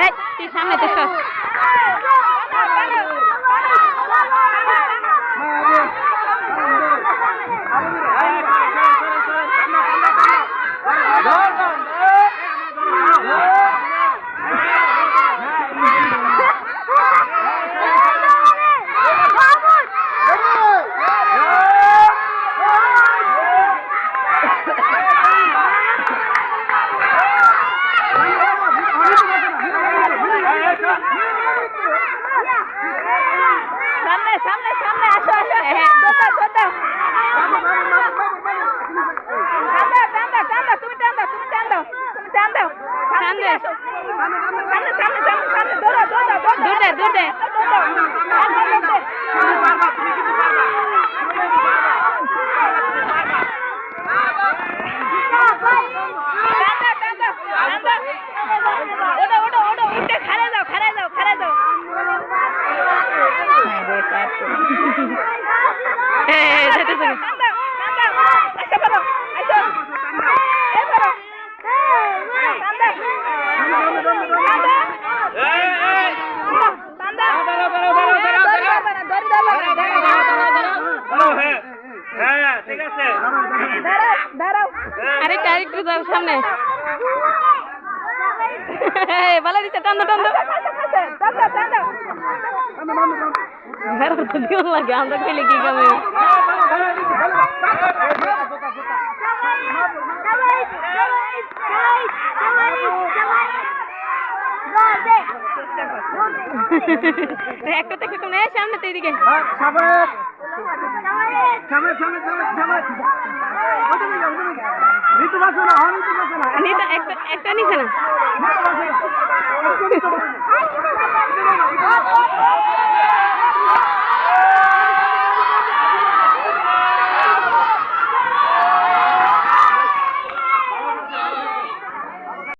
এই তুই সামনে তো সর। সামনে সামনে আসো আসো। তুমি টান দাও সামনে আসো। দৌড়ে আরেকটু সামনে বলে দিচ্ছে টান লাগে আমরা খেলে কি কামে একটা থেকে কোন সামনে তো এদিকে একটা নিচে না